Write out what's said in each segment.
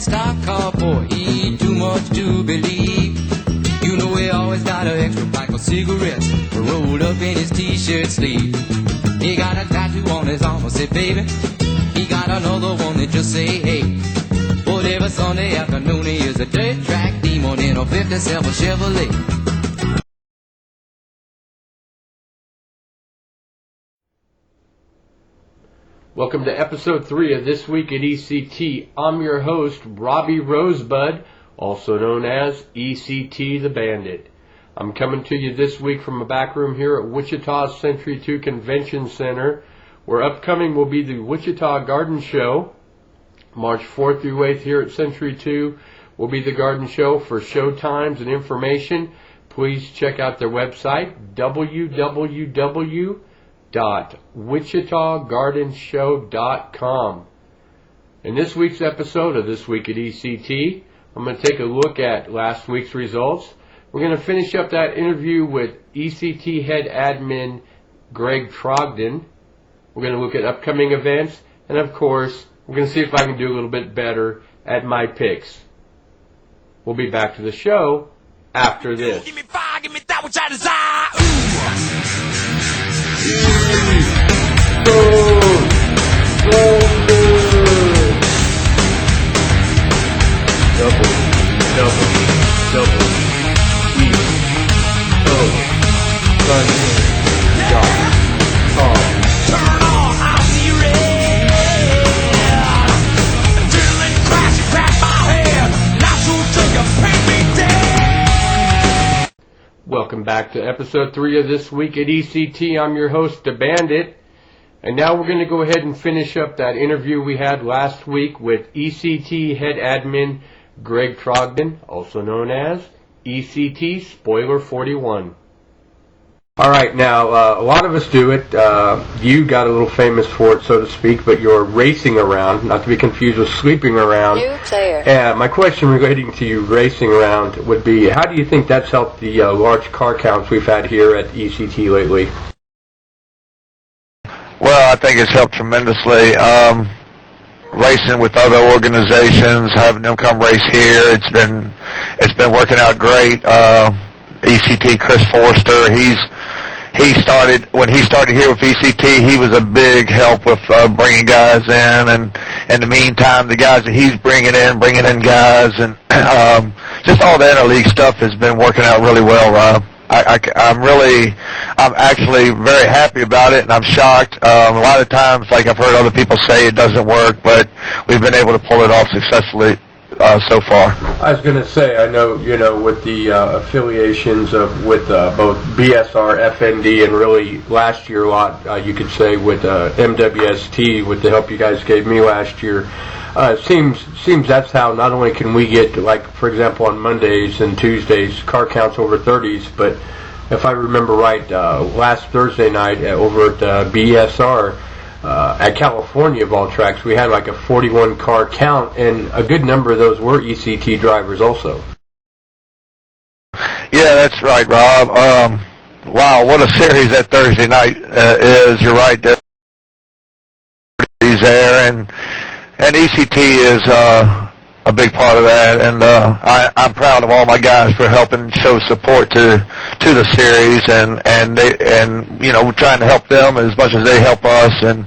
that stock car for eat too much to believe. You know he always got an extra pack of cigarettes rolled up in his t-shirt sleeve. He got a tattoo on his arm that say baby. He got another one that just say hey. But every Sunday afternoon he is a dirt track demon in a 57 Chevrolet. Welcome to episode 3 of This Week at ECT. I'm your host, Robbie Rosebud, also known as ECT the Bandit. I'm coming to you this week from a back room here at Wichita's Century 2 Convention Center, where upcoming will be the Wichita Garden Show. March 4th through 8th here at Century 2 will be the garden show. For show times and information, please check out their website, www.wichitagardenshow.com. In this week's episode of This Week at ECT, I'm going to take a look at last week's results. We're going to finish up that interview with ECT head admin Greg Trogdon. We're going to look at upcoming events, and of course, we're going to see if I can do a little bit better at my picks. We'll be back to the show after this. Give me fire, give me that which I desire. Turn on, I'll be red. Adrenaline crash, you crack my head. Not so till you paint me dead. Welcome back to episode 3 of This Week at ECT. I'm your host, The Bandit. And now we're going to go ahead and finish up that interview we had last week with ECT head admin Greg Trogdon, also known as ECT Spoiler 41. All right, now, a lot of us do it. You got a little famous for it, so to speak, but you're racing around, not to be confused with sleeping around. New player. My question relating to you racing around would be, how do you think that's helped the large car counts we've had here at ECT lately? Well, I think it's helped tremendously. Racing with other organizations, having them come race here, it's been working out great. ECT Chris Forrester, when he started here with ECT, he was a big help with bringing guys in, and in the meantime, the guys that he's bringing in guys, and just all the interleague stuff has been working out really well, Rob. I'm actually very happy about it, and I'm shocked. A lot of times, like I've heard other people say, it doesn't work, but we've been able to pull it off successfully so far. I was going to say, I know, with the affiliations with both BSR, FND, and really last year a lot, you could say, with MWST, with the help you guys gave me last year. It seems that's how not only can we get, like, for example, on Mondays and Tuesdays, car counts over 30s, but if I remember right, last Thursday night over at BSR, at California of all tracks, we had like a 41 car count, and a good number of those were ECT drivers also. Yeah, that's right, Rob. Wow, what a series that Thursday night is. You're right, he's there, and ECT is a big part of that, and I'm proud of all my guys for helping show support to the series, and we're trying to help them as much as they help us, and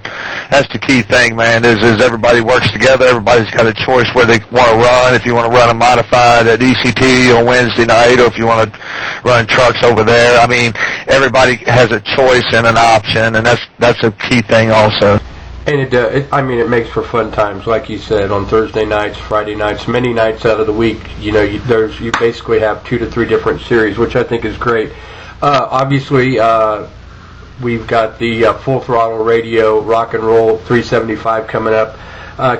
that's the key thing, man, is everybody works together. Everybody's got a choice where they want to run. If you want to run a modified at ECT on Wednesday night, or if you want to run trucks over there, I mean, everybody has a choice and an option, and that's a key thing also. And it makes for fun times, like you said, on Thursday nights, Friday nights, many nights out of the week. You basically have 2 to 3 different series, which I think is great. Obviously, we've got the Full Throttle Radio Rock and Roll 375 coming up.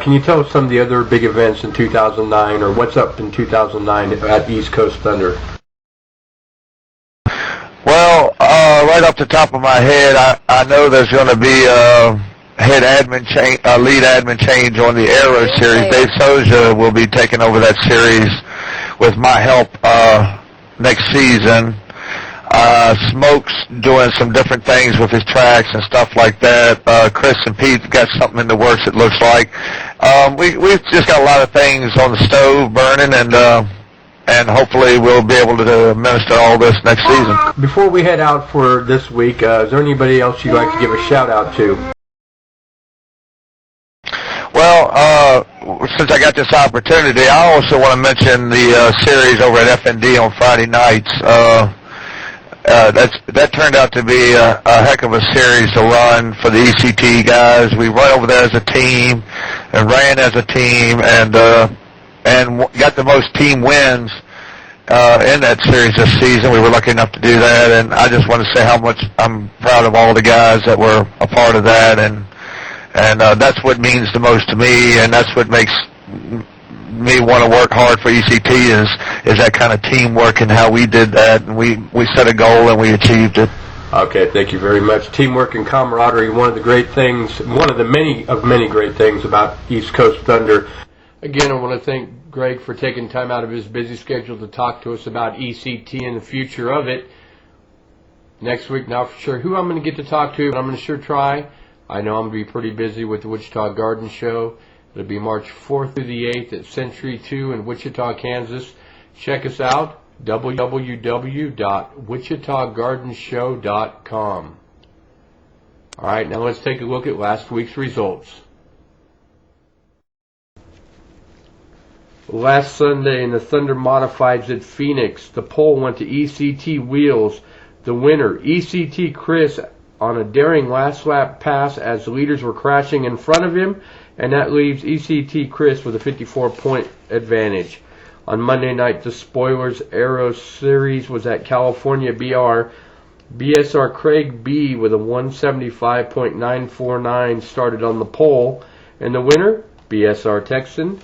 Can you tell us some of the other big events in 2009, or what's up in 2009 at East Coast Thunder? Well, right off the top of my head, I know there's going to be lead admin change on the Aero series. Dave Souza will be taking over that series with my help next season. Smoke's doing some different things with his tracks and stuff like that. Chris and Pete got something in the works, it looks like. We've just got a lot of things on the stove burning, and hopefully we'll be able to administer all this next season. Before we head out for this week, is there anybody else you'd like to give a shout out to? Well, since I got this opportunity, I also want to mention the series over at FND on Friday nights. That turned out to be a heck of a series to run for the ECT guys. We run over there as a team and ran as a team, and got the most team wins in that series this season. We were lucky enough to do that, and I just want to say how much I'm proud of all the guys that were a part of that, and that's what means the most to me, and that's what makes me want to work hard for ECT is that kind of teamwork and how we did that, and we set a goal and we achieved it. Okay, thank you very much. Teamwork and camaraderie, one of the great things, one of the many great things about East Coast Thunder. Again, I want to thank Greg for taking time out of his busy schedule to talk to us about ECT and the future of it. Next week, not for sure who I'm going to get to talk to, but I'm going to sure try. I know I'm going to be pretty busy with the Wichita Garden Show. It'll be March 4th through the 8th at Century 2 in Wichita, Kansas. Check us out, www.wichitagardenshow.com. All right, now let's take a look at last week's results. Last Sunday in the Thunder Modifieds at Phoenix, the pole went to ECT Wheels. The winner, ECT Chris, on a daring last lap pass as the leaders were crashing in front of him, and that leaves ECT Chris with a 54-point advantage. On Monday night, the Spoilers Aero Series was at California BR. BSR Craig B with a 175.949 started on the pole, and the winner, BSR Texan,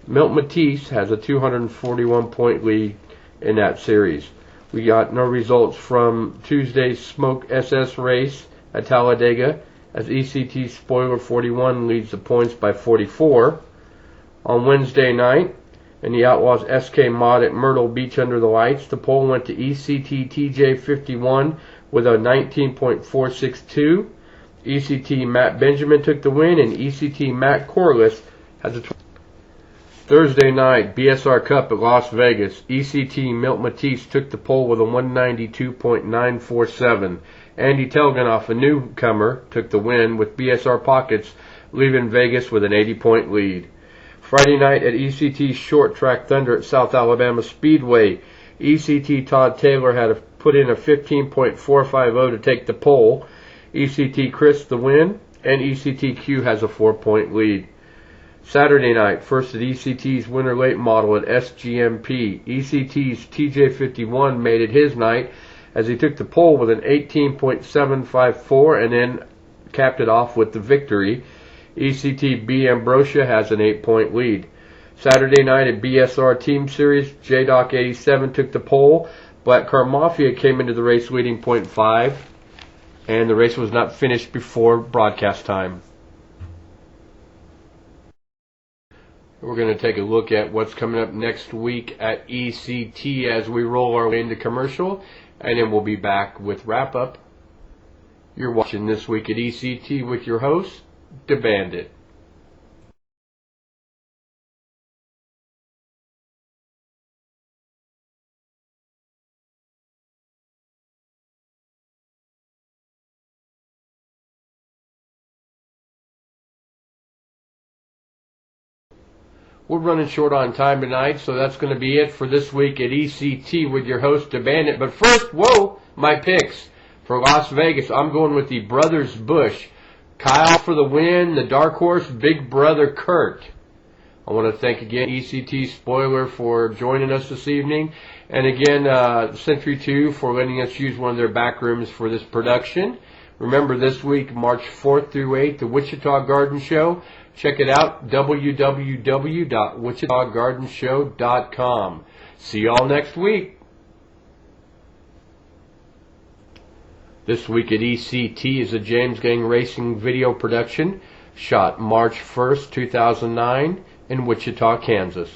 Milt Matisse, has a 241-point lead in that series. We got no results from Tuesday's Smoke SS race at Talladega, as ECT Spoiler 41 leads the points by 44. On Wednesday night, in the Outlaws SK Mod at Myrtle Beach under the lights, the pole went to ECT TJ 51 with a 19.462. ECT Matt Benjamin took the win, and ECT Matt Corliss has a Thursday night, BSR Cup at Las Vegas. ECT Milt Matisse took the pole with a 192.947. Andy Telganoff, a newcomer, took the win with BSR Pockets, leaving Vegas with an 80-point lead. Friday night at ECT Short Track Thunder at South Alabama Speedway, ECT Todd Taylor had to put in a 15.450 to take the pole. ECT Chris the win, and ECTQ has a 4-point lead. Saturday night, first at ECT's Winter Late Model at SGMP. ECT's TJ51 made it his night as he took the pole with an 18.754 and then capped it off with the victory. ECT B Ambrosia has an 8-point lead. Saturday night at BSR Team Series, JDoc 87 took the pole. Black Car Mafia came into the race leading .5, and the race was not finished before broadcast time. We're going to take a look at what's coming up next week at ECT as we roll our way into commercial, and then we'll be back with wrap-up. You're watching This Week at ECT with your host, The Bandit. We're running short on time tonight, so that's going to be it for This Week at ECT with your host, The Bandit. But first, my picks for Las Vegas. I'm going with the Brothers Busch. Kyle for the win, the dark horse, Big Brother Kurt. I want to thank again ECT Spoiler for joining us this evening, and again Century 2 for letting us use one of their back rooms for this production. Remember, this week, March 4th through 8th, the Wichita Garden Show. Check it out, www.wichitagardenshow.com. See y'all next week. This Week at ECT is a James Gang Racing video production, shot March 1st, 2009 in Wichita, Kansas.